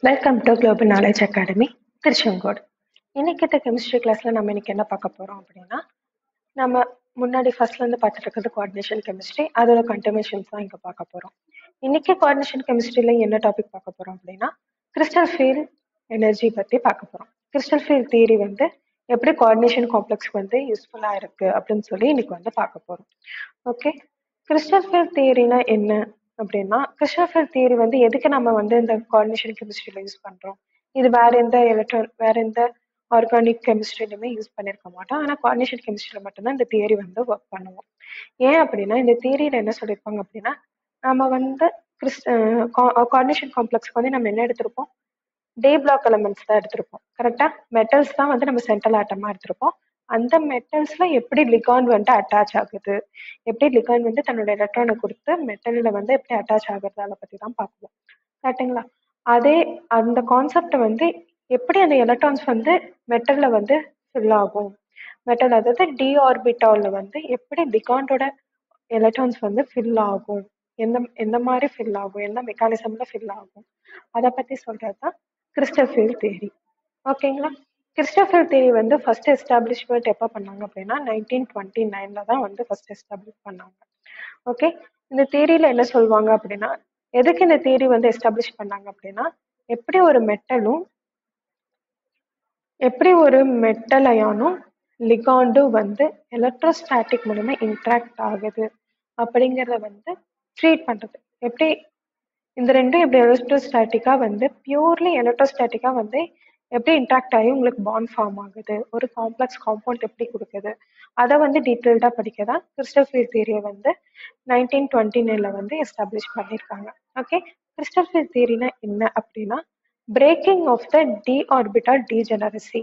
Welcome to global knowledge academy Tiruchengode. இன்னைக்கிட்ட chemistry கிளாஸ்ல நம்ம இன்னைக்கு என்ன பார்க்க போறோம் அப்படின்னா, நம்ம முன்னாடி ஃபர்ஸ்ட்ல இருந்து பார்த்துட்டு இருக்கிறது கோஆர்டினேஷன் கெமிஸ்ட்ரி, அதோட கண்டினியூஷன்ஸ் தான் இங்க பார்க்க போறோம். இன்னைக்கு கோஆர்டினேஷன் கெமிஸ்ட்ரியில என்ன டாபிக் பார்க்க போறோம் அப்படின்னா, கிறிஸ்டல் ஃபீல்ட் எனர்ஜி பத்தி பார்க்க போறோம். கிறிஸ்டல் ஃபீல்ட் தியரி வந்து எப்படி கோஆர்டினேஷன் காம்ப்ளெக்ஸ் வந்து யூஸ்ஃபுல்லா இருக்கு அப்படின்னு சொல்லி இன்னைக்கு வந்து பார்க்க போறோம். ஓகே, கிறிஸ்டல் ஃபீல்ட் தியரினா என்ன அப்படின்னா, கிறிஸ்டல் ஃபீல்ட் தியரி வந்து எதுக்கு நம்ம வந்து இந்த கோஆர்டினேஷன் கெமிஸ்ட்ரியில யூஸ் பண்றோம்? இது வேற எந்த ஆர்கானிக் கெமிஸ்ட்ரிலுமே யூஸ் பண்ணியிருக்க மாட்டோம். ஆனால் கோஆர்டினேஷன் கெமிஸ்ட்ரியில மட்டும்தான் இந்த தியரி வந்து ஒர்க் பண்ணுவோம். ஏன் அப்படின்னா, இந்த தியரியில என்ன சொல்லியிருப்பாங்க அப்படின்னா, நம்ம வந்து கோஆர்டினேஷன் காம்ப்ளெக்ஸ்க்கு வந்து நம்ம என்ன எடுத்திருப்போம்? டே பிளாக் எலமெண்ட்ஸ் தான் எடுத்திருப்போம். கரெக்டா? மெட்டல்ஸ் தான் வந்து நம்ம சென்ட்ரல் ஆட்டமா எடுத்திருப்போம். அந்த மெட்டல்ஸ்ல எப்படி லிகாண்ட் வந்து அட்டாச் ஆகுது, எப்படி லிகாண்ட் வந்து தன்னோட எலக்ட்ரானை கொடுத்து மெட்டல்ல வந்து எப்படி அட்டாச் ஆகுறது, அதை பத்தி தான் பார்ப்போம். கரெக்டுங்களா? அதே அந்த கான்செப்ட் வந்து எப்படி அந்த எலக்ட்ரான்ஸ் வந்து மெட்டல்ல வந்து ஃபில் ஆகும், மெட்டல் அதாவது டி ஆர்பிட்டால்ல வந்து எப்படி லிகாண்டோட எலக்ட்ரான்ஸ் வந்து ஃபில் ஆகும், எந்த எந்த மாதிரி ஃபில் ஆகும், எந்த மெக்கானிசம்ல ஃபில் ஆகும், அதை பத்தி சொல்றது தான் கிறிஸ்டல் ஃபீல்ட் தியரி. ஓகேங்களா? கிறிஸ்டல் ஃபீல்ட் தியரி வந்து ஃபர்ஸ்ட் எஸ்டாப்ளிஷ்மெண்ட் எப்போ பண்ணாங்க அப்படின்னா 1929 தான் வந்து ஃபர்ஸ்ட் எஸ்டாப்ளிஷ் பண்ணாங்க. ஓகே, இந்த தியரியில என்ன சொல்லுவாங்க அப்படின்னா, எதுக்கு இந்த தியரி வந்து எஸ்டாப்ளிஷ் பண்ணாங்க அப்படின்னா, எப்படி ஒரு மெட்டல் அயானும் லிகாண்டும் வந்து எலக்ட்ரோஸ்டாட்டிக் மூலமா இன்ட்ராக்ட் ஆகுது அப்படிங்கிறத வந்து ட்ரீட் பண்றது. எப்படி இந்த ரெண்டும் எப்படி எலக்ட்ரோஸ்டாட்டிக்கா வந்து பியூர்லி எலக்ட்ரோஸ்டாட்டிக்கா வந்து எப்படி இன்ட்ராக்ட் ஆகி உங்களுக்கு பாண்ட் ஃபார்ம் ஆகுது, ஒரு காம்ப்ளெக்ஸ் காம்பவுண்ட் எப்படி கொடுக்குது, அதை வந்து டீட்டெயில்டா படிக்க தான் கிறிஸ்டல் ஃபீல்ட் தியரியை வந்து 1929 வந்து எஸ்டாப்ளிஷ் பண்ணியிருக்காங்க. ஓகே, கிறிஸ்டல் ஃபீல்ட் தியரினா என்ன அப்படின்னா, breaking of the d orbital degeneracy.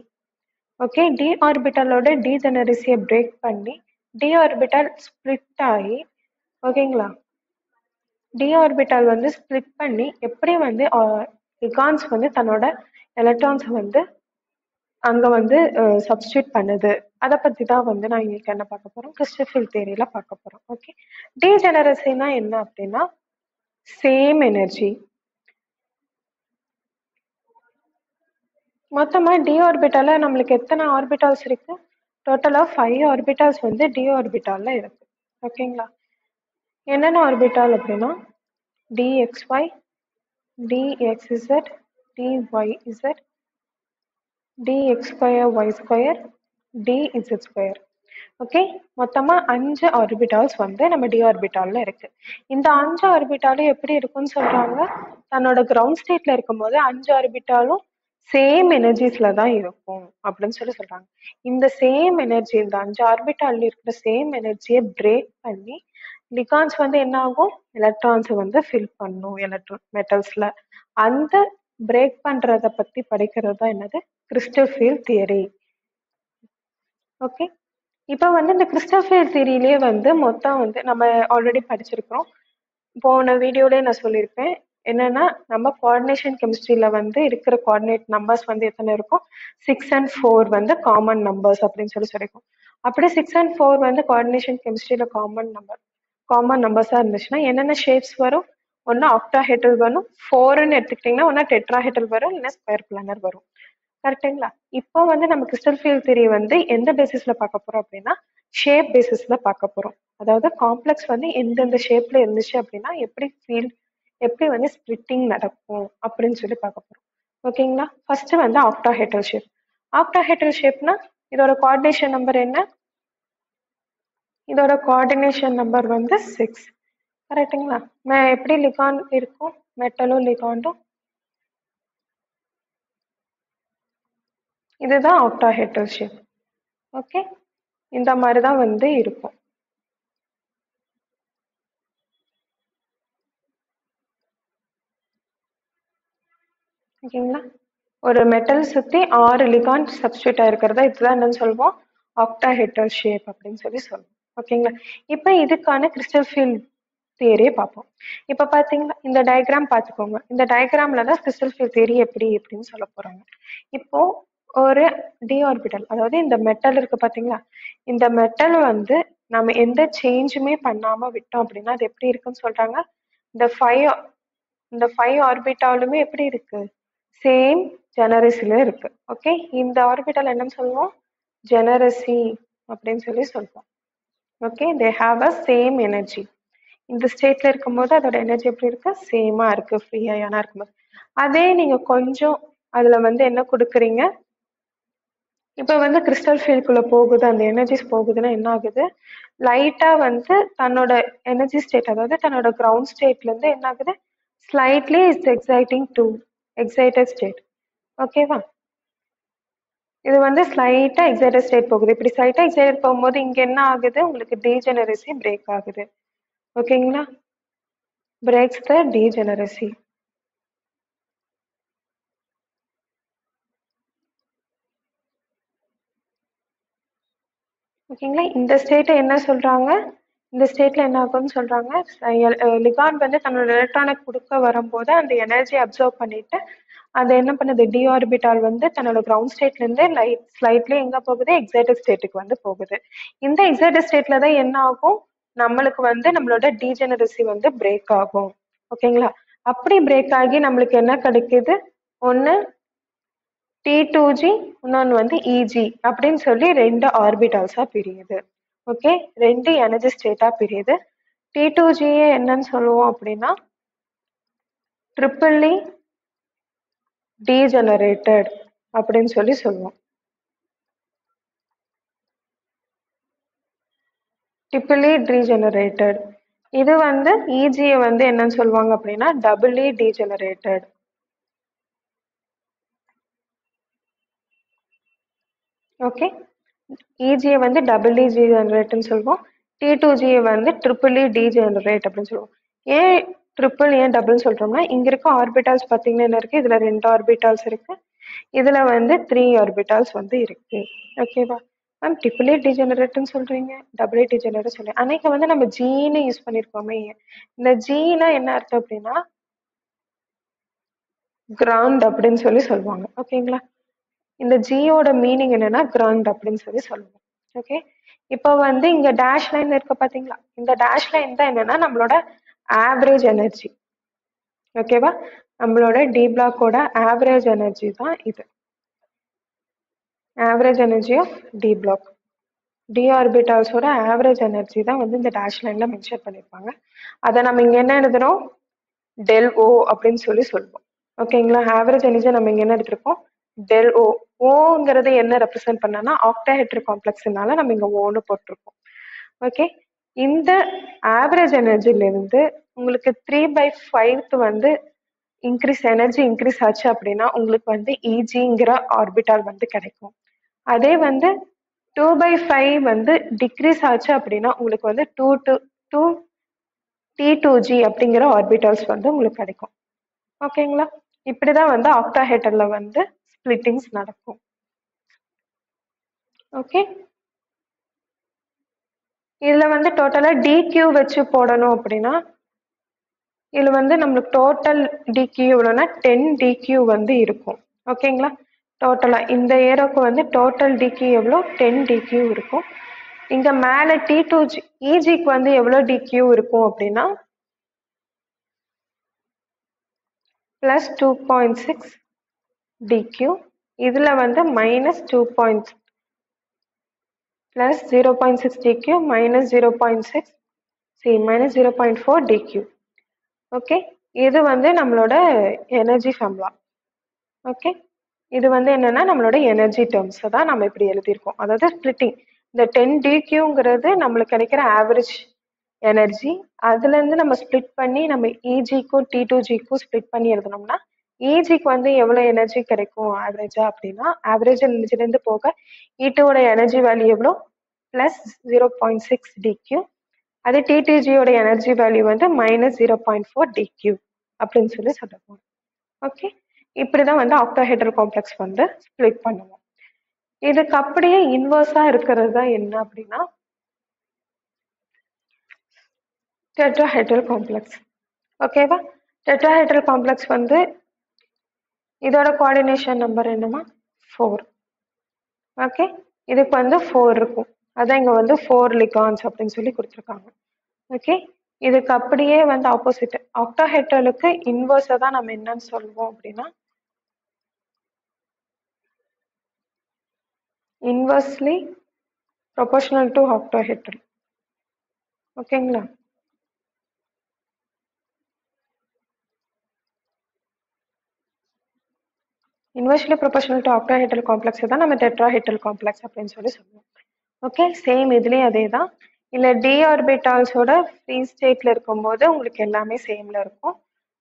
Okay, d ஆர்பிட்டாலோட டீஜெனரசியை பிரேக் பண்ணி டி ஆர்பிட்டால் ஸ்பிளிட் ஆகி, ஓகேங்களா, டி ஆர்பிட்டால் வந்து ஸ்பிளிட் பண்ணி எப்படி வந்து லிகான்ஸ் வந்து தன்னோட எலக்ட்ரான்ஸ் வந்து அங்க வந்து சப்ஸ்டியூட் பண்ணுது, அதை பத்தி தான் வந்து நான் இன்னைக்கு என்ன பார்க்க போறோம், கிறிஸ்டல் ஃபீல்ட் தியரியில பார்க்க போறோம். ஓகே, டீஜெனரசினா என்ன அப்படின்னா, சேம் எனர்ஜி. மொத்தமா டி ஆர்பிட்டால நம்மளுக்கு எத்தனை ஆர்பிட்டால்ஸ் இருக்கு? டோட்டலா 5 ஆர்பிட்டால்ஸ் வந்து டி ஆர்பிட்டால்ல இருக்கு. ஓகேங்களா? என்னென்ன ஆர்பிட்டால் அப்படின்னா dxy, dxz, dyz, dx square y square, dz square. Okay, மொத்தமா 5 ஆர்பிட்டால்ஸ் வந்து நம்ம டி ஆர்பிட்டால்ல இருக்கு. இந்த 5 ஆர்பிட்டாலும் எப்படி இருக்கும்னு சொல்றாங்க, தன்னோட கிரவுண்ட் ஸ்டேட்ல இருக்கும்போது 5 ஆர்பிட்டாலும் சேம் எனர்ஜிஸ்ல தான் இருக்கும் அப்படின்னு சொல்றாங்க. இந்த சேம் எனர்ஜி, இந்த 5 ஆர்பிட்டால் இருக்கிற சேம் எனர்ஜியை பிரேக் பண்ணி லிகான்ஸ் வந்து என்ன ஆகும், எலக்ட்ரான்ஸ் வந்து ஃபில் பண்ணும் மெட்டல்ஸ்ல. அந்த பிரேக் பண்றத பத்தி படிக்கிறது தான் என்னது, கிறிஸ்டல் ஃபீல்ட் தியரி. ஓகே, இப்போ வந்து இந்த கிறிஸ்டல் ஃபீல்ட் தியரியிலே வந்து மொத்தம் வந்து நம்ம ஆல்ரெடி படிச்சிருக்கிறோம். போன வீடியோலேயே நான் சொல்லியிருப்பேன் என்னன்னா, நம்ம கோஆர்டினேஷன் கெமிஸ்ட்ரியில வந்து இருக்கிற கோஆர்டினேட் நம்பர்ஸ் வந்து எத்தனை இருக்கும், 6 and 4 வந்து காமன் நம்பர்ஸ் அப்படின்னு சொல்லியிருக்கோம். அப்படியே 6 and 4 வந்து கோஆர்டினேஷன் கெமிஸ்ட்ரியில காமன் நம்பர்ஸா இருந்துச்சுன்னா என்னென்ன ஷேப்ஸ் வரும்? ஒன்னா ஆக்டாஹெட்ரல் வரும், 4ன்னு எடுத்துக்கிட்டீங்கன்னா ஒன்னா டெட்ராஹெட்ரல் வரும், இல்லைன்னா ஸ்கொயர் பிளானர் வரும். கரெக்டுங்களா? இப்போ வந்து நம்ம கிறிஸ்டல் ஃபீல்ட் தியரி வந்து எந்த பேசிஸ்ல பார்க்க போறோம் அப்படின்னா, ஷேப் பேசிஸ்ல பார்க்க போறோம். அதாவது காம்ப்ளெக்ஸ் வந்து எந்தெந்த ஷேப்ல இருந்துச்சு அப்படின்னா எப்படி வந்து ஸ்பிளிட்டிங் நடக்கும் அப்படின்னு சொல்லி பார்க்க போறோம். ஓகேங்களா? ஃபர்ஸ்ட் வந்து ஆக்டாஹெட்ரல் ஷேப். ஆக்டாஹெட்ரல் ஷேப்னா இதோட கோஆர்டினேஷன் நம்பர் என்ன? இதோட கோஆர்டினேஷன் நம்பர் வந்து 6. கரெக்டுங்களா? எப்படி லிகாண்ட் இருக்கும், மெட்டலும் லிகாண்டும், இதுதான் ஆக்டாஹெட்ரல் ஷேப். ஓகே, இந்த மாதிரி தான் வந்து இருக்கும். ஓகேங்களா? ஒரு மெட்டல் சுத்தி 6 லிகாண்ட் சப்ஸ்டியூட் ஆயிருக்கிறதா இதுதான் என்னன்னு சொல்லுவோம், ஆக்டாஹெட்ரல் ஷேப் அப்படின்னு சொல்லுவோம். ஓகேங்களா? இப்போ இதுக்கான கிறிஸ்டல் ஃபீல்ட் தியரியை பார்ப்போம். இப்போ பார்த்தீங்கன்னா இந்த டயக்ராம் பார்த்துக்கோங்க. இந்த டயக்ராம்ல தான் கிறிஸ்டல் ஃபீல்ட் தியரி எப்படின்னு சொல்ல போறாங்க. இப்போ ஒரு டி ஆர்பிட்டல், அதாவது இந்த மெட்டல் இருக்கு பார்த்தீங்களா, இந்த மெட்டல் வந்து நம்ம எந்த சேஞ்சுமே பண்ணாம விட்டோம் அப்படின்னா அது எப்படி இருக்குன்னு சொல்றாங்க, இந்த 5 ஆர்பிட்டாலுமே எப்படி இருக்கு, சேம் ஜெனரசில இருக்கு. ஓகே, இந்த ஆர்பிட்டால் என்னன்னு சொல்லுவோம்? ஜெனரசி அப்படின்னு சொல்லி சொல்லுவோம். Okay, they have a same energy. இந்த ஸ்டேட்ல இருக்கும்போது அதோட எனர்ஜி எப்படி இருக்கு? சேமா இருக்கு, ஃப்ரீ அயானா இருக்கும்போது. அதே நீங்க கொஞ்சம் அதுல வந்து என்ன கொடுக்குறீங்க? இப்ப வந்து கிறிஸ்டல் ஃபீல்டுக்குள்ள போகுது, அந்த எனர்ஜிஸ் போகுதுன்னா என்ன ஆகுது? லைட்டா வந்து தன்னோட எனர்ஜி ஸ்டேட், அதாவது தன்னோட கிரவுண்ட் ஸ்டேட்ல இருந்து என்ன ஆகுது? Slightly it's exciting to excited state. ஓகேவா? இது வந்து ஸ்லைட்டா எக்ஸைட்டட் ஸ்டேட் போகுது. இப்படி ஸ்லைட்டா எக்ஸைட்டட் போகும்போது இங்க என்ன ஆகுது? உங்களுக்கு டீஜெனரசி பிரேக் ஆகுது. ஓகேங்களா? Breaks the degeneracy. ஓகேங்களா? இந்த ஸ்டேட்டை என்ன சொல்றாங்க? இந்த ஸ்டேட்ல என்ன ஆகும்னு சொல்றாங்க? லிகாண்ட் வந்து தன்னோட எலக்ட்ரானை கொடுக்க வரும்போது அந்த எனர்ஜி அப்சர்வ் பண்ணிட்டு அது என்ன பண்ணுது? டி ஆர்பிட்டால் வந்து தன்னோட கிரவுண்ட் ஸ்டேட்ல இருந்து ஸ்லைட்லி எங்க போகுது? எக்ஸைட்டட் ஸ்டேட்டுக்கு வந்து போகுது. இந்த எக்ஸைட்டட் ஸ்டேட்ல தான் என்ன ஆகும்? நம்மளுக்கு வந்து நம்மளோட டீஜெனரசி வந்து பிரேக் ஆகும். ஓகேங்களா? அப்படி பிரேக் ஆகி நம்மளுக்கு என்ன கிடைக்குது? ஒன்னு T2G, இன்னொன்று வந்து EG அப்படின்னு சொல்லி ரெண்டு ஆர்பிட்டால்ஸா பிரியுது. ஓகே, ரெண்டு எனர்ஜி ஸ்டேட்டா பிரியுது. T2G என்னன்னு சொல்லுவோம் அப்படின்னா ட்ரிபிள்லி டீஜெனரேட்டட் அப்படின்னு சொல்லி சொல்லுவோம். ட்ரிபிள்லி டீஜெனரேட்டட். இது வந்து EG வந்து என்னன்னு சொல்லுவாங்க அப்படின்னா டபுள்லி டீஜெனரேட்டட். ஓகே, EG வந்து டபுள்லி டீஜெனரேட்னு சொல்லுவோம். T2G வந்து ட்ரிபிள்லி டீஜெனரேட் அப்படின்னு சொல்லுவோம். ஏன் ட்ரிபிள் ஏன் டபுள் சொல்றோம்னா இங்க இருக்க ஆர்பிட்டால்ஸ் பாத்தீங்கன்னா என்ன இருக்கு? இதுல ரெண்டு ஆர்பிட்டால்ஸ் இருக்கு, இதுல வந்து 3 ஆர்பிட்டால்ஸ் வந்து இருக்கு. ஓகேவா மேம்? ட்ரிபிள்லி டீஜெனரேட்னு சொல்றீங்க, டபுள்லி டீஜெனரேட் சொல்றீங்க. அன்னைக்கு வந்து நம்ம ஜீன்னு யூஸ் பண்ணிருக்கோமே, இந்த ஜீனா என்ன அர்த்தம் அப்படின்னா கிரவுண்ட் அப்படின்னு சொல்லி சொல்லுவாங்க. ஓகேங்களா? இந்த ஜியோட மீனிங் என்னன்னா கிரவுண்ட் அப்படின்னு சொல்லி சொல்லுவோம். ஓகே, இப்போ வந்து இங்க டேஷ் லைன் இருக்கு பாத்தீங்களா? இந்த டேஷ் லைன் தான் என்னன்னா நம்மளோட ஆவரேஜ் எனர்ஜி. ஓகேவா? நம்மளோட டி பிளாக்கோட ஆவரேஜ் எனர்ஜி தான் இது. Average energy of d block. D ஆர்பிட்டால்ஸோட ஆவரேஜ் எனர்ஜி தான் வந்து இந்த டேஷ் லைன்ல மென்ஷன் பண்ணிருப்பாங்க. அதை நம்ம இங்க என்ன எழுதுறோம்? டெல் ஓ அப்படின்னு சொல்லி சொல்லுவோம். ஓகேங்களா? ஆவரேஜ் எனர்ஜி நம்ம இங்க என்ன எடுத்திருக்கோம்? டெல் ஓ. ஓங்கிறது என்ன ரெப்ரசென்ட் பண்ணனா ஆக்டாஹெட்ரல் காம்ப்ளெக்ஸ்னால நம்ம இங்க ஓன்னு போட்டிருக்கோம். ஓகே, இந்த ஆவரேஜ் எனர்ஜில இருந்து உங்களுக்கு 3/5 வந்து எனர்ஜி இன்க்ரீஸ் ஆச்சு அப்படின்னா உங்களுக்கு வந்து இஜிங்கிற ஆர்பிட்டால் வந்து கிடைக்கும். அதே வந்து 2/5 வந்து டிக்ரீஸ் ஆச்சு அப்படின்னா உங்களுக்கு வந்து 2 T2G அப்படிங்கிற ஆர்பிட்டால்ஸ் வந்து உங்களுக்கு கிடைக்கும். ஓகேங்களா? இப்படிதான் வந்து ஆக்டாஹெட்ரல்ல வந்து ஸ்பிளிட்டிங்ஸ் நடக்கும். ஓகே, இதுல வந்து டோட்டலா டிக்யூ வச்சு போடணும் அப்படின்னா இதுல வந்து நம்மளுக்கு டோட்டல் டிக்யூ எவ்வளோன்னா 10 டிக்யூ வந்து இருக்கும். ஓகேங்களா? டோட்டலா இந்த ஏரோக்கு வந்து டோட்டல் டிக்யூ எவ்வளோ? 10 டிக்யூ இருக்கும். இங்க மேல T2G இஜிக்கு வந்து எவ்வளோ டிக்யூ இருக்கும் அப்படின்னா பிளஸ் 2.6 டிக்யூ. இதுல வந்து minus 2. Plus 0.6 Dq minus 0.6 minus 0.4 Dq. Okay, இது வந்து நம்மளோட எனர்ஜி ஃபார்முலா. ஓகே, இது வந்து என்னன்னா நம்மளோட எனர்ஜி டேர்ம்ஸ் தான் நம்ம இப்படி எழுதியிருக்கோம். அதாவது ஸ்பிளிட்டிங் இந்த 10 டிக்யூங்கிறது நம்மளுக்கு கிடைக்கிற ஆவரேஜ் எனர்ஜி. அதுல இருந்து நம்ம ஸ்பிளிட் பண்ணி நம்ம இஜிக்கும் T2Gக்கும் ஸ்பிளிட் பண்ணி எழுதணும்னா இஜிக்கு வந்து எவ்வளவு எனர்ஜி கிடைக்கும் ஆவரேஜா அப்படின்னா ஆவரேஜ் எனர்ஜில இருந்து போக E2ஓட எனர்ஜி வேல்யூ எவ்வளோ? பிளஸ் 0.6 டிக்யூ. அதே T2Gயோட எனர்ஜி வேல்யூ வந்து மைனஸ் 0.4 டிக்யூ அப்படின்னு சொல்லி சொல்லுவோம். ஓகே, இப்படிதான் வந்து ஆக்டாஹெட்ரல் காம்ப்ளெக்ஸ் வந்து ஸ்பிளிட் பண்ணுவோம். இதுக்கு அப்படியே இன்வர்ஸா இருக்கிறது தான் என்ன அப்படின்னா டெட்ராஹெட்ரல் காம்ப்ளெக்ஸ். ஓகேவா? டெட்ராஹெட்ரல் காம்ப்ளெக்ஸ் வந்து இதோட கோஆர்டினேஷன் நம்பர் என்னமா 4. ஓகே, இதுக்கு வந்து 4 இருக்கும். அதான் இங்க வந்து 4 லிகான்ஸ் அப்படின்னு சொல்லி கொடுத்துருக்காங்க. ஓகே, இதுக்கு அப்படியே வந்து ஆப்போசிட் ஆக்டாஹெட்ரலுக்கு இன்வர்ஸை தான் நம்ம என்னன்னு சொல்லுவோம் அப்படின்னா இன்வெர்ஸ்லி ப்ரொபோர்ஷனல் டு ஆக்டாஹெட்ரல். ஓகேங்களா? Inversely proportional to octahedral complex தான் நம்ம டெட்ராஹெட்ரல் காம்ப்ளெக்ஸ் அப்படின்னு சொல்லுவோம். ஓகே, சேம் இதுலேயும் அதே தான். இல்லை டி ஆர்பிட்டால்ஸோட ஃப்ரீ ஸ்டேட்டில் இருக்கும்போது உங்களுக்கு எல்லாமே சேமில் இருக்கும்.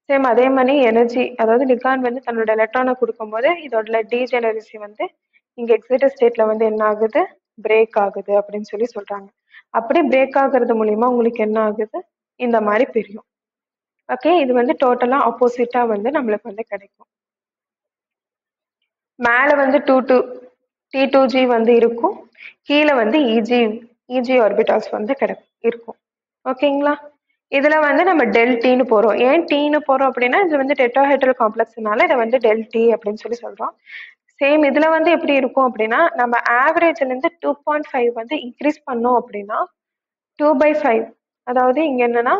சேம் அதே மாதிரி எனர்ஜி, அதாவது லிகாண்ட் வந்து தன்னோட எலக்ட்ரானை கொடுக்கும்போது இதோட டீஜெனரசி வந்து இங்கே எக்ஸைட்டட் ஸ்டேட்டில் வந்து என்ன ஆகுது, பிரேக் ஆகுது அப்படின்னு சொல்கிறாங்க. அப்படி பிரேக் ஆகுறது மூலிமா உங்களுக்கு என்ன ஆகுது, இந்த மாதிரி பிரியும். ஓகே, இது வந்து டோட்டலாக ஆப்போசிட்டாக வந்து நம்மளுக்கு வந்து கிடைக்கும். மேலே வந்து T2G வந்து இருக்கும், கீழே வந்து இஜி ஆர்பிட்டால்ஸ் வந்து இருக்கும். ஓகேங்களா? இதுல வந்து நம்ம டெல் டீன்னு போறோம். ஏன் டீன்னு போறோம் அப்படின்னா இது வந்து டெட்ராஹெட்ரல் காம்ப்ளெக்ஸ்னால இதை வந்து டெல் டி அப்படின்னு சொல்றோம். சேம் இதுல வந்து எப்படி இருக்கும் அப்படின்னா நம்ம ஆவரேஜ்ல இருந்து 2.5 வந்து இன்க்ரீஸ் பண்ணோம் அப்படின்னா 2/5, அதாவது இங்க என்னன்னா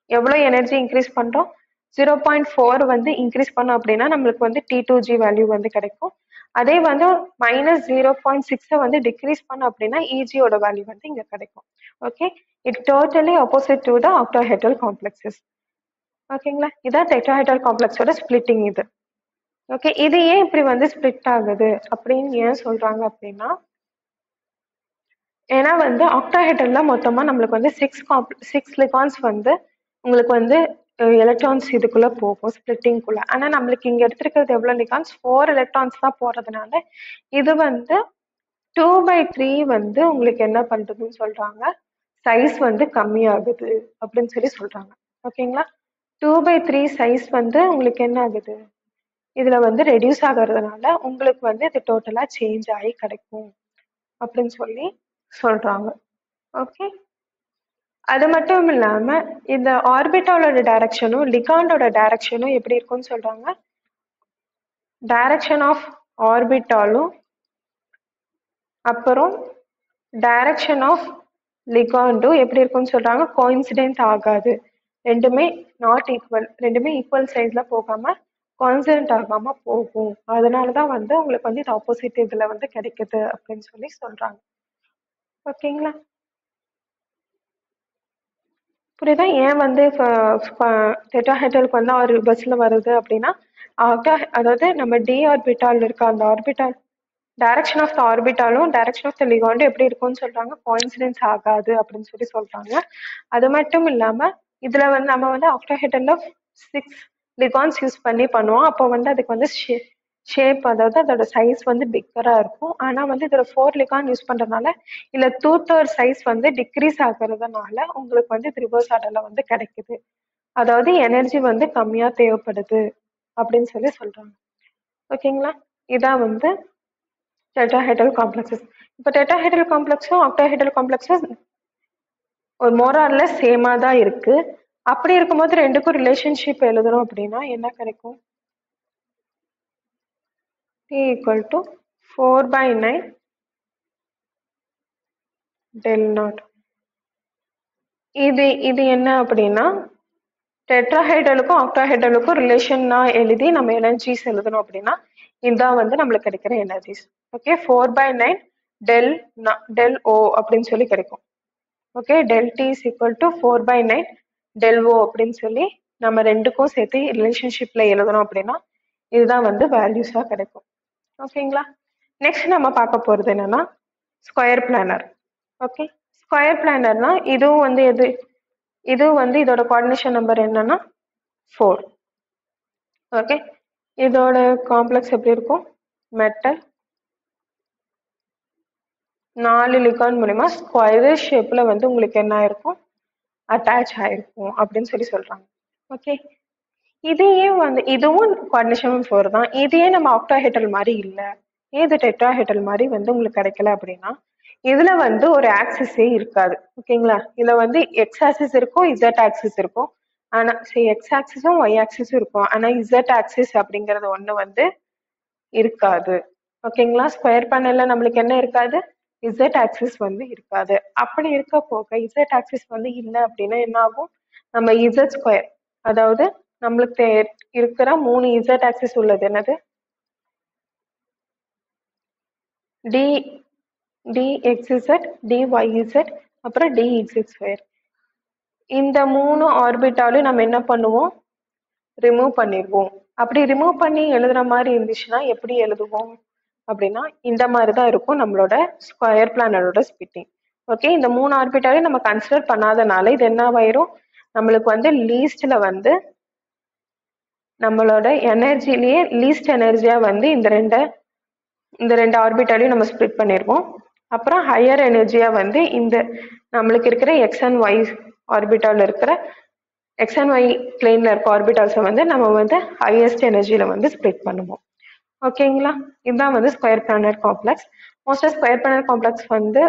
எவ்வளவு எனர்ஜி இன்க்ரீஸ் பண்றோம், 0.4 வந்து இன்க்ரீஸ் பண்ணோம் அப்படின்னா நம்மளுக்கு வந்து T2G வேல்யூ வந்து கிடைக்கும். அதே வந்து -0.6 வந்து டிக்ரீஸ் பண்ணோம் அப்படின்னா இஜியோட வேல்யூ வந்து இங்க கிடைக்கும். Okay, it totally opposite to the octahedral complexes. ஓகேங்களா? இதான் டெட்ராஹெட்ரல் காம்ப்ளெக்ஸோட ஸ்பிளிட்டிங் இது. ஓகே, இது ஏன் இப்படி வந்து ஸ்பிளிட் ஆகுது அப்படின்னு ஏன் சொல்றாங்க அப்படின்னா, ஏன்னா வந்து ஆக்டாஹெட்ரல்ல மொத்தமா நம்மளுக்கு வந்து சிக்ஸ் லிகான்ஸ் வந்து உங்களுக்கு வந்து எலக்ட்ரான்ஸ் இதுக்குள்ள போகும் ஸ்பிளிட்டிங்குள்ள. ஆனா நம்மளுக்கு இங்க எடுத்திருக்கிறது எவ்வளவு லிகான்ஸ், 4 எலக்ட்ரான்ஸ் தான் போறதுனால இது வந்து 2/3 வந்து உங்களுக்கு என்ன பண்றதுன்னு சொல்றாங்க, சைஸ் வந்து கம்மியாகுது அப்படின்னு சொல்றாங்க. ஓகேங்களா? 2/3 சைஸ் வந்து உங்களுக்கு என்ன ஆகுது, இதுல வந்து ரெடியூஸ் ஆகிறதுனால உங்களுக்கு வந்து இது டோட்டலா சேஞ்ச் ஆகி கிடைக்கும் அப்படின்னு சொல்றாங்க. ஓகே, அது மட்டும் இல்லாம இந்த ஆர்பிட்டாலோட டைரக்ஷனும் லிகாண்டோட டைரக்ஷனும் எப்படி இருக்கும்னு சொல்றாங்க. டைரக்ஷன் ஆஃப் ஆர்பிட்டாலும் அப்புறம் டைரக்ஷன் ஆஃப் லிகாண்டும் எப்படி இருக்கும்னு சொல்றாங்க, கோயின்சிடென்ட் ஆகாது, ரெண்டுமே நாட் ஈக்குவல், ரெண்டுமே ஈக்குவல் சைஸ்ல போகாம கான்சிடென்ட் ஆகாம போகும். அதனாலதான் வந்து உங்களுக்கு வந்து இது ஆப்போசிட் இதுல வந்து கிடைக்குது அப்படின்னு சொல்றாங்க. ஓகேங்களா? புரியுதா ஏன் வந்து டெட்ராஹெட்ரலுக்கு வந்து ஒரு பஸ்ல வருது அப்படின்னா, அதாவது நம்ம டி ஆர்பிட்டால் இருக்க அந்த ஆர்பிட்டால் டைரக்ஷன் ஆஃப் த ஆர்பிட்டாலும் டைரக்ஷன் ஆஃப் த லிகாண்டும் எப்படி இருக்கும்னு சொல்றாங்க, கோயின்சிடென்ஸ் ஆகாது அப்படின்னு சொல்றாங்க. அது மட்டும் இல்லாம இதுல வந்து நம்ம வந்து ஆக்டாஹெட்ரல்ல 6 லிகான்ஸ் யூஸ் பண்ணி பண்ணுவோம். அப்போ வந்து அதுக்கு வந்து ஷேப், அதாவது அதோட சைஸ் வந்து பிக்கரா இருக்கும். ஆனா வந்து இதுல 4 லிகான் யூஸ் பண்றதுனால இல்ல 2/3 சைஸ் வந்து டிக்ரீஸ் ஆகுறதுனால உங்களுக்கு வந்து ரிவர்ஸ் ஆர்டர்ல வந்து கிடைக்குது. அதாவது எனர்ஜி வந்து கம்மியா தேவைப்படுது அப்படின்னு சொல்றாங்க. ஓகேங்களா? இதான் வந்து டெட்ராஹெட்ரல் காம்ப்ளெக்ஸஸ். இப்போ டெட்ராஹெட்ரல் காம்ப்ளெக்ஸும் ஆக்டாஹெட்ரல் காம்ப்ளெக்ஸும் ஒரு மோரார்ல சேமா தான் இருக்கு. அப்படி இருக்கும்போது ரெண்டுக்கும் ரிலேஷன்ஷிப் எழுதுறோம் அப்படின்னா என்ன கிடைக்கும், T = 4/9 del naught. இது என்ன அப்படின்னா டெட்ராஹைட்ரலுக்கும் ஆக்டாஹைட்ரலுக்கும் ரிலேஷன்னா எழுதி நம்ம எனர்ஜிஸ் எழுதணும் அப்படின்னா இதுதான் வந்து நம்மளுக்கு கிடைக்கிற எனர்ஜிஸ். ஓகே, 4/9 டெல் ஓ அப்படின்னு கிடைக்கும். Okay, del T is equal to 4/9 del O அப்படின்னு நம்ம ரெண்டுக்கும் சேர்த்து ரிலேஷன்ஷிப்ல எழுதணும் அப்படின்னா இதுதான் வந்து வேல்யூஸா கிடைக்கும். ஓகேங்களா? நெக்ஸ்ட் நம்ம பார்க்க போறது என்னன்னா ஸ்கொயர் பிளானர். ஓகே, ஸ்கொயர் பிளானர்னா இதுவும் வந்து இதோட கோஆர்டினேஷன் நம்பர் என்னன்னா 4. ஓகே, இதோட காம்ப்ளெக்ஸ் எப்படி இருக்கும், மெட்டல் 4 லிகான் மூலமா ஸ்கொயர் ஷேப்ல வந்து உங்களுக்கு என்ன ஆயிருக்கும், அட்டாச் ஆயிருக்கும் அப்படின்னு சொல்றாங்க. ஓகே, இதையே வந்து இதுவும் கோஆர்டினேஷன் 4 தான். இதையே நம்ம ஆக்டாஹெட்ரல் மாதிரி இல்லை, இது டெட்ராஹெட்ரல் மாதிரி வந்து உங்களுக்கு கிடைக்கல அப்படின்னா இதுல வந்து ஒரு ஆக்சிஸே இருக்காது. ஓகேங்களா? இதுல வந்து எக்ஸ் ஆக்சிஸ் இருக்கும், இசட் ஆக்சிஸ் இருக்கும். ஆனா எக்ஸ் ஆக்சிஸும் ஒய் ஆக்சிஸும் இருக்கும். ஆனா இசட் ஆக்சிஸ் அப்படிங்கறது ஒண்ணு வந்து இருக்காது. ஓகேங்களா? ஸ்கொயர் பேனல்ல நம்மளுக்கு என்ன இருக்காது, இசட் ஆக்சிஸ் வந்து இருக்காது. அப்படி இருக்க போக இசட் ஆக்சிஸ் வந்து இல்லை அப்படின்னா என்ன ஆகும், நம்ம இசட் ஸ்கொயர், அதாவது நம்மளுக்கு இருக்கிற 3 இசட் ஆக்சிஸ் உள்ளது என்னது, டி dxz, dyz, அப்புறம் dx2. இந்த 3 ஆர்பிட்டாலையும் நம்ம என்ன பண்ணுவோம், ரிமூவ் பண்ணிடுவோம். அப்படி ரிமூவ் பண்ணி எழுதுற மாதிரி இருந்துச்சுன்னா எப்படி எழுதுவோம் அப்படின்னா இந்த மாதிரி தான் இருக்கும் நம்மளோட ஸ்கொயர் பிளானரோட ஸ்பிட்டிங். ஓகே, இந்த 3 ஆர்பிட்டாலையும் நம்ம கன்சிடர் பண்ணாதனால இது என்ன ஆயிரும், நம்மளுக்கு வந்து லீஸ்ட்ல வந்து நம்மளோட எனர்ஜிலேயே லீஸ்ட் எனர்ஜியா வந்து இந்த ரெண்டு ஆர்பிட்டாலையும் நம்ம ஸ்ப்ளிட் பண்ணிடுவோம். அப்புறம் ஹையர் எனர்ஜியா வந்து இந்த நம்மளுக்கு இருக்கிற எக்ஸ் அண்ட் ஒய் ஆர்பிட்டால் இருக்கிற எக்ஸ் அண்ட் ஒய் பிளேன்ல இருக்க ஆர்பிட்டால்ஸை வந்து நம்ம வந்து ஹையஸ்ட் எனர்ஜியில வந்து ஸ்ப்ளிட் பண்ணுவோம். ஓகேங்களா, இதுதான் வந்து ஸ்கொயர் பிளானர் காம்ப்ளெக்ஸ். மோஸ்டா ஸ்கொயர் பிளானர் காம்ப்ளெக்ஸ் வந்து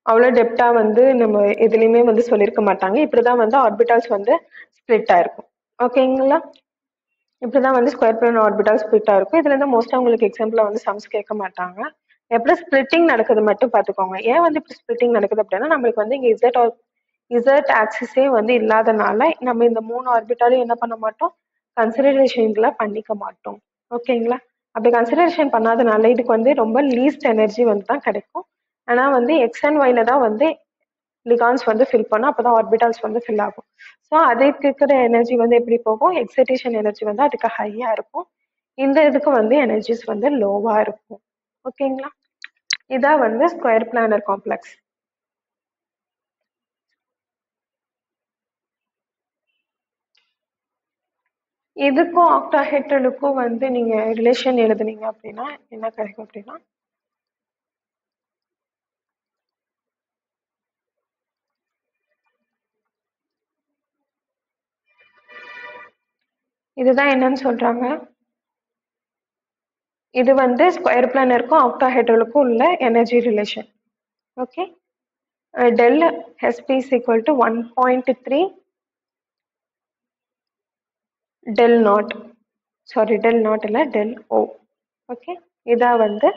அவ்வளோ டெப்டா வந்து நம்ம எதுலையுமே வந்து சொல்லியிருக்க மாட்டாங்க. இப்படிதான் வந்து ஆர்பிட்டால்ஸ் வந்து ஸ்ப்ளிட் ஆயிருக்கும். ஓகேங்களா, இப்படிதான் வந்து ஸ்கொயர் பிளானர் ஆர்பிட்டால் ஸ்ப்ளிட் ஆயிருக்கும். இதுல இருந்து மோஸ்டா உங்களுக்கு எக்ஸாம்பிள் வந்து சம்ஸ் கேட்க மாட்டாங்க. எப்படி ஸ்பிளிட்டிங் நடக்குது மட்டும் பார்த்துக்கோங்க. ஏன் வந்து இப்படி ஸ்பிளிட்டிங் நடக்குது அப்படின்னா நம்மளுக்கு வந்து இங்க இசட் ஆக்சிஸே வந்து இல்லாதனால நம்ம இந்த 3 ஆர்பிட்டாலையும் என்ன பண்ண மாட்டோம், கன்சிடரேஷன்ல பண்ணிக்க மாட்டோம். ஓகேங்களா, அப்படி கன்சிடரேஷன் பண்ணாதனால இதுக்கு வந்து ரொம்ப லீஸ்ட் எனர்ஜி வந்து தான் கிடைக்கும். ஆனா வந்து எக்ஸ் அண்ட் ஒய்ல தான் வந்து லிகான்ஸ் வந்து ஃபில் பண்ணும், அப்பதான் ஆர்பிட்டால்ஸ் வந்து ஃபில் ஆகும். ஸோ அதுக்கு இருக்கிற எனர்ஜி வந்து எப்படி போகும், எக்ஸைட்டேஷன் எனர்ஜி வந்து அதுக்கு ஹையா இருக்கும், இந்த இதுக்கு வந்து எனர்ஜிஸ் வந்து லோவா இருக்கும். ஓகேங்களா, இதான் வந்து ஸ்கொயர் பிளானர் காம்ப்ளெக்ஸ். இதுக்கும் ஆக்டாஹெட்ரலுக்கும் வந்து நீங்க ரிலேஷன் எழுதுனீங்க அப்படின்னா என்ன கிடைக்கும் அப்படின்னா, இதுதான் என்னன்னு சொல்றாங்க, இது வந்து ஸ்கொயர் பிளானருக்கும் ஆக்டாஹெட்ரலுக்கும் உள்ள energy relation. Okay, del S P is equal to 1.3 del naught, sorry del naught இல்லை டெல் ஓ. ஓகே, இதான் வந்து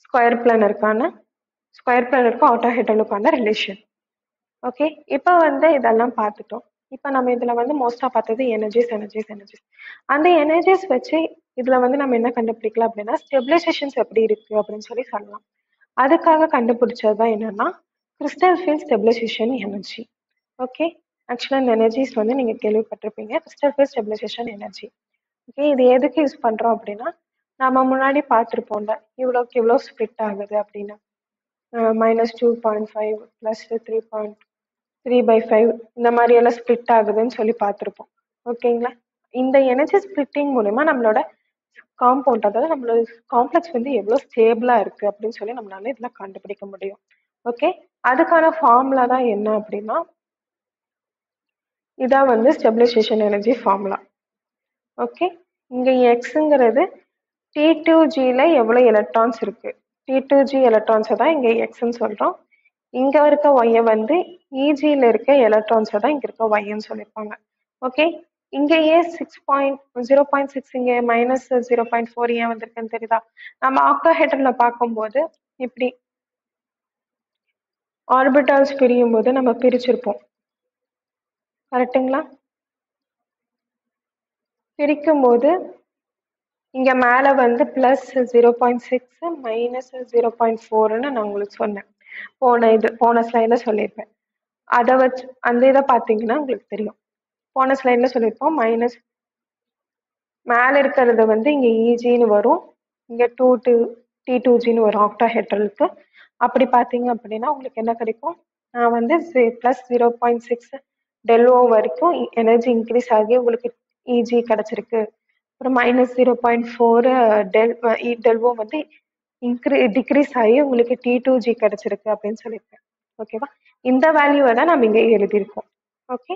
ஸ்கொயர் பிளானருக்கும் ஆக்டாஹெட்ரலுக்கான ரிலேஷன். ஓகே, இப்போ வந்து இதெல்லாம் பார்த்துட்டோம். இப்போ நம்ம இதில் வந்து மோஸ்ட்டாக பார்த்தது எனர்ஜிஸ். அந்த எனர்ஜிஸ் வச்சு இதில் வந்து நம்ம என்ன கண்டுபிடிக்கலாம் அப்படின்னா ஸ்டெபிலைசேஷன்ஸ் எப்படி இருக்குது அப்படின்னு சொல்லலாம். அதுக்காக கண்டுபிடிச்சது தான் என்னன்னா crystal field stabilisation energy. Okay, ஆக்சுவலாக இந்த எனர்ஜிஸ் வந்து நீங்கள் கேள்விப்பட்டிருப்பீங்க, crystal field stabilisation energy. Okay, இது எதுக்கு யூஸ் பண்ணுறோம் அப்படின்னா நம்ம முன்னாடி பார்த்துருப்போம்ல இவ்வளோக்கு இவ்வளோ ஸ்ப்ளிட் ஆகுது அப்படின்னு, -2.5 +3.3/5 இந்த மாதிரி எல்லாம் ஸ்ப்ளிட் ஆகுதுன்னு சொல்லி பார்த்துருப்போம். ஓகேங்களா, இந்த எனர்ஜி ஸ்ப்ளிட்டிங் மூலமா நம்மளோட காம்பவுண்ட், அதாவது நம்மளோட காம்ப்ளெக்ஸ் வந்து எவ்வளோ ஸ்டேபிளா இருக்கு அப்படின்னு சொல்லி நம்மளால இதெல்லாம் கண்டுபிடிக்க முடியும். ஓகே, அதுக்கான ஃபார்முலா தான் என்ன அப்படின்னா இதான் வந்து ஸ்டெபிலைசேஷன் எனர்ஜி ஃபார்முலா. ஓகே, இங்க எக்ஸுங்கிறது T2Gல எவ்வளோ எலக்ட்ரான்ஸ் இருக்கு, T2G எலக்ட்ரான்ஸை தான் இங்க எக்ஸ்ன்னு சொல்றோம். இங்க இருக்க ஒய்யை வந்து இஜியில் இருக்க எலக்ட்ரான்ஸை தான் இங்க இருக்க ஒய்ன்னு சொல்லியிருப்பாங்க. ஓகே, இங்க ஏன் 0.6 இங்க -0.4 ஏன் வந்திருக்குன்னு தெரியுதா, நம்ம ஆக்டாஹெட்ரல்ல பார்க்கும்போது இப்படி ஆர்பிட்டால்ஸ் பிரியும் போது நம்ம பிரிச்சிருப்போம், கரெக்டுங்களா? பிரிக்கும் போது இங்க மேல வந்து +0.6 -0.4ன்னு நான் உங்களுக்கு சொன்னேன், போன ஸ்லைட்ல சொல்லியிருப்பேன். அதை வச்சு அந்த இதை பார்த்தீங்கன்னா உங்களுக்கு தெரியும், போன ஸ்லைட்ல சொல்லியிருப்போம் மைனஸ் மேல இருக்கிறது வந்து இங்க இஜின்னு வரும், இங்க T2Gன்னு வரும் ஆக்டாஹெட்ரலுக்கு. அப்படி பார்த்தீங்க அப்படின்னா உங்களுக்கு என்ன கிடைக்கும், நான் வந்து +0.6 டெல்ஓ வரைக்கும் எனர்ஜி இன்க்ரீஸ் ஆகி உங்களுக்கு இஜி கிடைச்சிருக்கு, அப்புறம் -0.4 டெல்ஓ வந்து டிக்ரீஸ் ஆகி உங்களுக்கு T2G கிடைச்சிருக்கு அப்படின்னு சொல்லியிருக்கேன். ஓகேவா, இந்த வேல்யூவை தான் நம்ம இங்கே எழுதியிருக்கோம். ஓகே,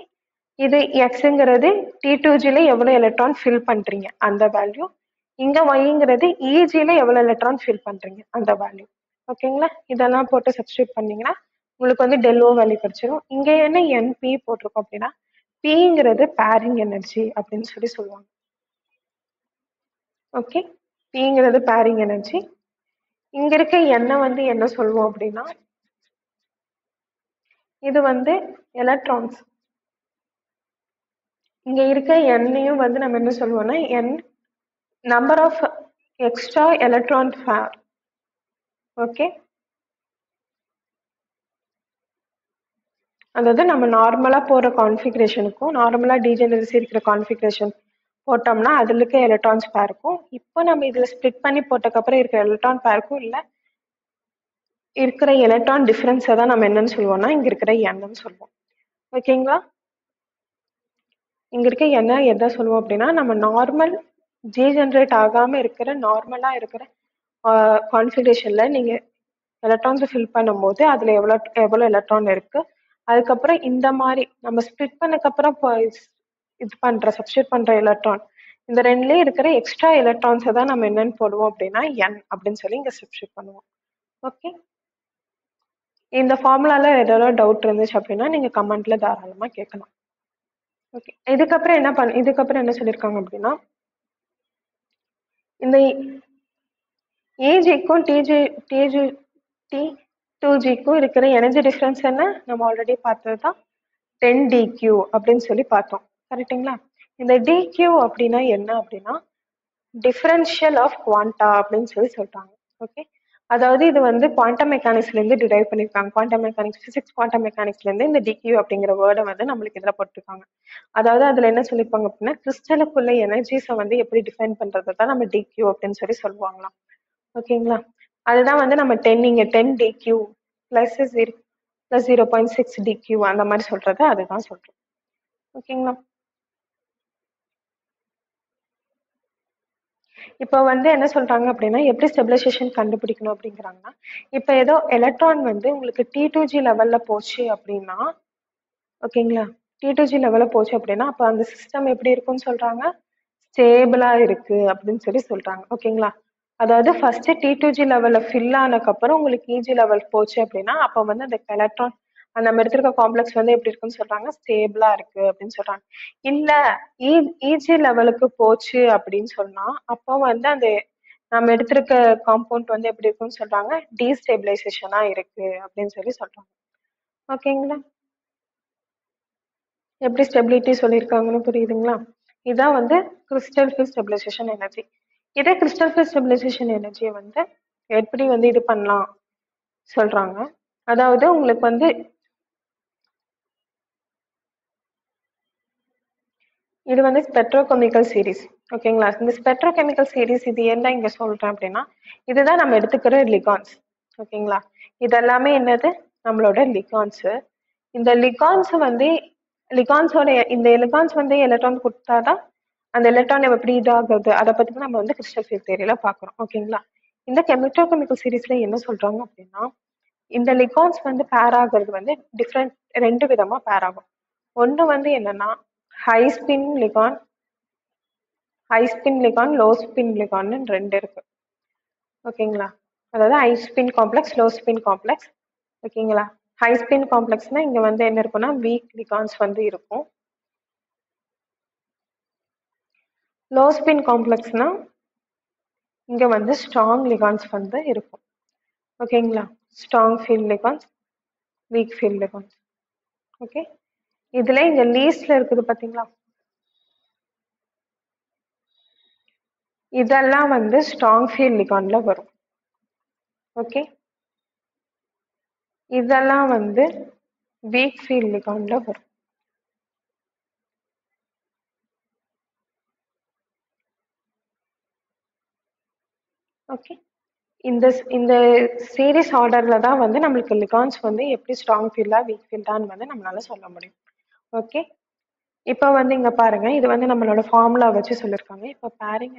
இது எக்ஸுங்கிறது T2Gல எவ்வளோ எலக்ட்ரான் ஃபில் பண்றீங்க அந்த வேல்யூ, இங்க ஒய்ங்கிறது இஜில எவ்வளோ எலக்ட்ரான் ஃபில் பண்றீங்க அந்த வேல்யூ. ஓகேங்களா, இதெல்லாம் போட்டு சப்ஸ்டியூட் பண்ணீங்கன்னா உங்களுக்கு வந்து டெல்ஓ வேல்யூ கிடைச்சிடும். இங்க என்ன என்பி போட்டிருக்கோம் அப்படின்னா பிங்கிறது பேரிங் எனர்ஜி அப்படின்னு சொல்லி சொல்லுவாங்க. ஓகே, பிங்கிறது பேரிங் எனர்ஜி. இங்க இருக்க எண்ணெய் வந்து என்ன சொல்லுவோம் அப்படின்னா இது வந்து எலக்ட்ரான்ஸ். இங்க இருக்க எண்ணையும் வந்து நம்ம என்ன சொல்லுவோம்னா number of extra electron okay, அதாவது நம்ம நார்மலா போற கான்ஃபிகரேஷனுக்கும் நார்மலா டீஜெனரசி இருக்கிற கான்ஃபிகரேஷன் போட்டோம்னா அதுல இருக்க எலக்ட்ரான்ஸ் பேருக்கும் இப்போ நம்ம இதுல ஸ்ப்ளிட் பண்ணி போட்டதுக்கப்புறம் இருக்கிற எலக்ட்ரான் பேருக்கும் இல்ல இருக்கிற எலக்ட்ரான் டிஃபரன்ஸை தான் நம்ம என்னன்னு சொல்லுவோம்னா இங்க இருக்கிற எண்ணன்னு சொல்லுவோம். ஓகேங்களா? இங்க இருக்க என்ன எதை சொல்லுவோம் அப்படின்னா நம்ம நார்மல் டீஜெனரேட் ஆகாம இருக்கிற நார்மலா இருக்கிற கான்ஃபிகரேஷன்ல நீங்க எலக்ட்ரான்ஸை ஃபில் பண்ணும்போது அதுல எவ்வளவு எலக்ட்ரான் இருக்கு, அதுக்கப்புறம் இந்த மாதிரி நம்ம ஸ்ப்ளிட் பண்ணக்கப்புறம் இது பண்ற சப்ஸ்டியூட் பண்ற எலக்ட்ரான் இந்த ரெண்டுலயே இருக்கிற எக்ஸ்ட்ரா எலக்ட்ரான்ஸை தான் நம்ம என்னன்னு போடுவோம் அப்படின்னா என் அப்படின்னு சொல்லி இங்க சப்ஸ்டியூட் பண்ணுவோம். ஓகே, இந்த ஃபார்முலால ஏதாவது டவுட் இருந்துச்சு அப்படின்னா நீங்க கமெண்ட்ல தாராளமா கேட்கலாம். ஓகே, இதுக்கப்புறம் என்ன சொல்லியிருக்காங்க அப்படின்னா இந்த ஏஜிக்கும் T2Gக்கும் இருக்கிற எனர்ஜி டிஃபரன்ஸ் என்ன நம்ம ஆல்ரெடி பார்த்தது தான் 10dq அப்படின்னு சொல்லி பார்த்தோம். கரெக்டுங்களா? இந்த dq அப்படின்னா என்ன அப்படின்னா டிஃபரன்ஷியல் ஆஃப் குவாண்டா அப்படின்னு சொல்லி சொல்றாங்க. ஓகே, அதாவது இது வந்து குவாண்டம் மெக்கானிக்ஸ்ல இருந்து டிரைவ் பண்ணிருக்காங்க. குவாண்டம் மெக்கானிக்ஸ், பிசிக்ஸ் குவாண்டம் மெக்கானிக்ஸ்ல இருந்து இந்த dq அப்படிங்கிற வேர்டை வந்து நம்மளுக்கு இதுல போட்டிருக்காங்க. அதாவது அதுல என்ன சொல்லியிருப்பாங்க அப்படின்னா கிறிஸ்டலுக்குள்ள எனர்ஜிஸை வந்து எப்படி டிஃபைன் பண்றதை தான் நம்ம dq அப்படின்னு சொல்லி சொல்லுவாங்களாம். ஓகேங்களா? அதுதான் வந்து நம்ம 10 இங்க 10dq பிளஸ் 0.6dq அந்த மாதிரி சொல்றது அதுதான் சொல்றோம். ஓகேங்களா? இப்போ வந்து என்ன சொல்றாங்க அப்படின்னா எப்படி ஸ்டெபிலைசேஷன் கண்டுபிடிக்கணும் அப்படிங்கிறாங்கன்னா இப்போ ஏதோ எலக்ட்ரான் வந்து உங்களுக்கு T2G லெவல்ல போச்சு அப்படின்னா ஓகேங்களா, T2G லெவல்ல போச்சு அப்படின்னா அப்போ அந்த சிஸ்டம் எப்படி இருக்கும்னு சொல்றாங்க, ஸ்டேபிளா இருக்கு அப்படின்னு சொல்லி சொல்றாங்க. ஓகேங்களா, அதாவது ஃபர்ஸ்ட் T2G லெவல்ல ஃபில் ஆனதுக்கப்புறம் உங்களுக்கு EG லெவல் போச்சு அப்படின்னா அப்போ வந்து அந்த எலக்ட்ரான் நம்ம எடுத்திருக்க காம்ப்ளெக்ஸ் வந்து எப்படி இருக்குன்னு சொல்றாங்க, ஸ்டேபிளா இருக்கு அப்படின்னு சொல்றாங்க. இல்ல EG லெவலுக்கு போச்சு அப்படின்னு சொன்னா அப்போ வந்து அந்த நம்ம எடுத்திருக்க காம்பவுண்ட் வந்து எப்படி இருக்குன்னு சொல்றாங்க, டீஸ்டேபிளைசேஷனா இருக்கு அப்படின்னு சொல்லி சொல்றாங்க. ஓகேங்களா, எப்படி ஸ்டெபிலிட்டி சொல்லியிருக்காங்கன்னு புரியுதுங்களா? இதான் வந்து கிறிஸ்டல் ஃபில் ஸ்டெபிலைசேஷன் எனர்ஜி. இதே கிறிஸ்டல் ஃபில் ஸ்டெபிலைசேஷன் எனர்ஜியை வந்து எப்படி வந்து இது பண்ணலாம் சொல்றாங்க. அதாவது உங்களுக்கு வந்து இது வந்து ஸ்பெக்ட்ரோகெமிக்கல் சீரிஸ். ஓகேங்களா, இந்த ஸ்பெக்ட்ரோகெமிக்கல் சீரிஸ் இது என்ன இங்க சொல்றேன் அப்படின்னா இதுதான் நம்ம எடுத்துக்கிற லிகான்ஸ். ஓகேங்களா, இதெல்லாமே என்னது நம்மளோட லிகான்ஸ். இந்த லிகான்ஸ் வந்து லிகான்ஸோட இந்த எலக்ட்ரான்ஸ் வந்து எலக்ட்ரான் கொடுத்தாதான் அந்த எலக்ட்ரான் எப்படி இதாகுது அதை பத்தி தான் நம்ம வந்து கிறிஸ்டல் ஃபீல்ட் தியரியில பாக்குறோம். ஓகேங்களா, இந்த கெமிக்கல் சீரிஸ்ல என்ன சொல்றாங்க அப்படின்னா இந்த லிகான்ஸ் வந்து பேர் ஆகுறது வந்து டிஃப்ரெண்ட் ரெண்டு விதமா பேர் ஆகும். ஒன்று வந்து என்னன்னா high spin ligand, low spin லிகான்னு ரெண்டு இருக்கு. ஓகேங்களா, அதாவது high spin complex, low spin complex. ஓகேங்களா, ஹை ஸ்பின் காம்ப்ளெக்ஸ்னா இங்க வந்து என்ன இருக்கும்னா வீக் லிகான்ஸ் வந்து இருக்கும். லோ ஸ்பின் காம்ப்ளெக்ஸ்னா இங்க வந்து ஸ்ட்ராங் லிகான்ஸ் வந்து இருக்கும். ஓகேங்களா, strong field ligands, week field ligands. Okay, இதுல இங்க லீஸ்ட்ல இருக்குது பாத்தீங்களா, இதெல்லாம் வந்து ஸ்ட்ராங் ஃபீல்ட் லிகான்ல வரும். ஓகே, இதெல்லாம் வந்து வீக் ஃபீல்ட் லிகான்ல வரும். ஓகே, இந்த இந்த சீரிஸ் ஆர்டர்ல தான் வந்து நம்மளுக்கு லிகான்ஸ் வந்து எப்படி ஸ்ட்ராங் ஃபீல்டா வீக் ஃபீல்டான்னு வந்து நம்மளால சொல்ல முடியும். ஓகே, இப்போ வந்து இங்க பாருங்க இது வந்து நம்மளோட ஃபார்முலா வச்சு சொல்லியிருக்காங்க. இப்போ பேரிங்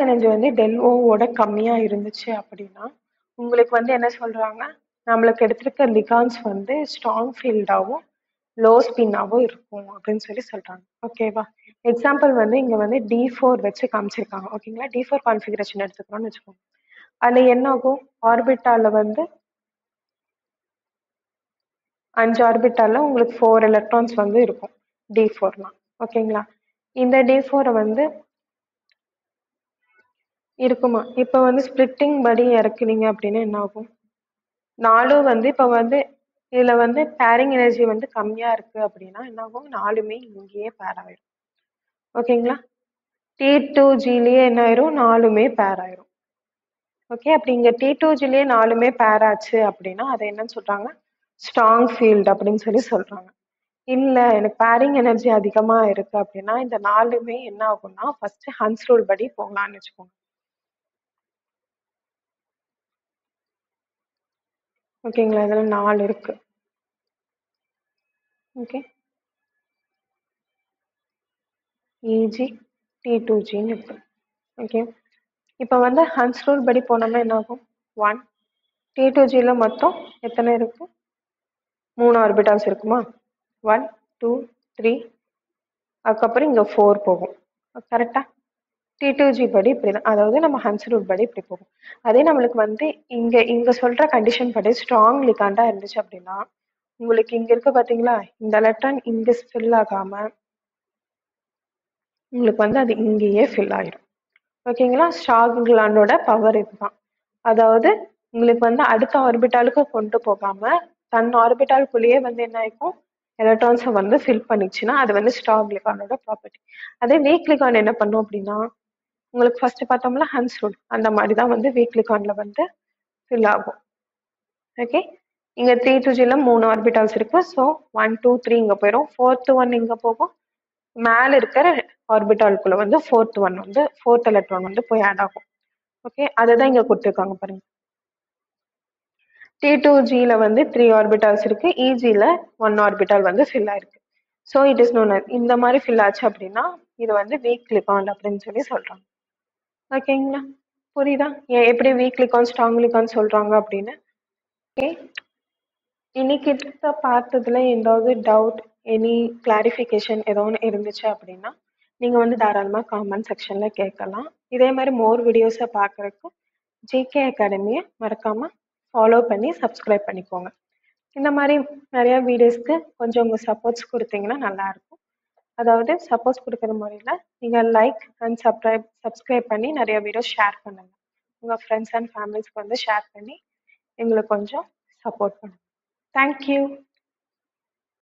எனர்ஜி வந்து டெல் ஓவோட கம்மியா இருந்துச்சு அப்படின்னா உங்களுக்கு வந்து என்ன சொல்றாங்க, நம்மளுக்கு எடுத்திருக்க லிகான்ஸ் வந்து ஸ்ட்ராங் ஃபீல்டாவும் லோ ஸ்பின்னாவும் இருக்கும் அப்படின்னு சொல்லி சொல்றாங்க. ஓகேவா, எக்ஸாம்பிள் வந்து இங்க வந்து D4 வச்சு காமிச்சிருக்காங்க. ஓகேங்களா, D4 கான்ஃபிகரேஷன் எடுத்துக்கிறோம்னு வச்சுக்கோங்க. அதுல என்ன ஆகும், ஆர்பிட்டால வந்து 5 ஆர்பிட்டால உங்களுக்கு 4 எலக்ட்ரான்ஸ் வந்து இருக்கும் D4னா. ஓகேங்களா, இந்த D4 வந்து இருக்குமா, இப்ப வந்து ஸ்பிளிட்டிங் படி இறக்குனீங்க அப்படின்னா என்ன ஆகும், 4 வந்து இப்ப வந்து இதுல வந்து பேரிங் எனர்ஜி வந்து கம்மியா இருக்கு அப்படின்னா என்ன ஆகும், 4மே இங்கேயே பேர் ஆயிரும். ஓகேங்களா? T2Gலயே என்ன ஆயிரும், 4மே பேர் ஆயிரும். ஓகே, அப்படி இங்க T2Gலயே 4மே பேர் ஆச்சு அப்படின்னா அதை என்னன்னு சொல்றாங்க, ஸ்ட்ராங் ஃபீல்ட் அப்படின்னு சொல்றாங்க. இல்ல எனக்கு பேரிங் எனர்ஜி அதிகமா இருக்கு அப்படின்னா இந்த 4மே என்ன ஆகும்னா ஃபர்ஸ்ட் ஹன்ஸ் ரூல் படி போகலாம்னு வச்சுக்கோங்க. ஓகேங்களா? இதுல 4 இருக்கு. ஓகே, EG T2Gன்னு இருக்கு. ஓகே, இப்போ வந்து ஹன்ஸ் ரூல் படி போனோம்னா என்ன ஆகும், 1 T2Gல மொத்தம் எத்தனை இருக்கு, 3 ஆர்பிட்டால்ஸ் இருக்குமா, 1 2 3, அதுக்கப்புறம் இங்க 4 போகும். கரெக்டா? T2G படி இப்படிதான், அதாவது நம்ம ஹன்ஸ் ரூல் படி இப்படி போகும். அதே நம்மளுக்கு வந்து இங்க இங்க சொல்ற கண்டிஷன் படி ஸ்ட்ராங் லிகாண்டா இருந்துச்சு அப்படின்னா உங்களுக்கு இங்க இருக்கு பாத்தீங்களா, இந்த எலக்ட்ரான் இங்க ஃபில் ஆகாம உங்களுக்கு வந்து அது இங்கேயே ஃபில் ஆயிடும். ஓகேங்களா? ஷாகிலாண்டோட பவர் இதுதான். அதாவது உங்களுக்கு வந்து அடுத்த ஆர்பிட்டாலுக்கு கொண்டு போகாம தன் ஆர்பிட்டாலுக்குள்ளேயே வந்து என்ன ஆயிருக்கும், எலக்ட்ரான்ஸை வந்து ஃபில் பண்ணிச்சுன்னா அது வந்து ஷாகிலிகானோட ப்ராப்பர்ட்டி. அதே வீக்லிகான் என்ன பண்ணும் அப்படின்னா, உங்களுக்கு ஃபர்ஸ்ட் பார்த்தோம்ல ஹன்ஸ் ரூல், அந்த மாதிரி தான் வந்து வீக்லிகான்ல வந்து ஃபில் ஆகும். ஓகே, இங்க T2Gல 3 ஆர்பிட்டால்ஸ் இருக்கு. ஸோ 1 2 3 இங்க போயிடும், 4th 1 இங்க போகும், மேல இருக்கிற ஆர்பிட்டாலுக்குள்ள வந்து 4th 1 வந்து 4th எலக்ட்ரான் வந்து போய் ஆட் ஆகும். ஓகே, அதுதான் இங்க கொடுத்துருக்காங்க பாருங்க. T2Gல வந்து 3 ஆர்பிட்டால்ஸ் இருக்கு, EGல 1 ஆர்பிட்டால் வந்து ஃபில் ஆயிருக்கு. ஸோ இட் இஸ் நோன் இந்த மாதிரி ஃபில் ஆச்சு அப்படின்னா இது வந்து வீக் லிகான் அப்படின்னு சொல்றாங்க. ஓகேங்களா? புரியுதா எப்படி வீக் லிகான் ஸ்ட்ராங் லிகான் சொல்றாங்க அப்படின்னு? ஓகே, இன்னைக்கு பார்த்ததுல ஏதாவது டவுட், எனி கிளாரிஃபிகேஷன் ஏதோ ஒன்று இருந்துச்சு அப்படின்னா நீங்க வந்து தாராளமாக காமெண்ட் செக்ஷன்ல கேட்கலாம். இதே மாதிரி மோர் வீடியோஸை பார்க்கறதுக்கு ஜிகே அகாடமியை மறக்காம ஃபாலோ பண்ணி சப்ஸ்கிரைப் பண்ணிக்கோங்க. இந்த மாதிரி நிறைய வீடியோஸ்க்கு கொஞ்சம் உங்க சப்போர்ட்ஸ் கொடுத்தீங்கன்னா நல்லா இருக்கும். அதாவது சப்போர்ட்ஸ் கொடுக்குற முறையில் நீங்கள் லைக் அண்ட் சப்ஸ்கிரைப் பண்ணி நிறைய வீடியோஸ் ஷேர் பண்ணுங்க. உங்கள் ஃப்ரெண்ட்ஸ் அண்ட் ஃபேமிலிஸ்க்கு வந்து ஷேர் பண்ணி எங்களுக்கு கொஞ்சம் சப்போர்ட் பண்ணுங்க. தேங்க்யூ.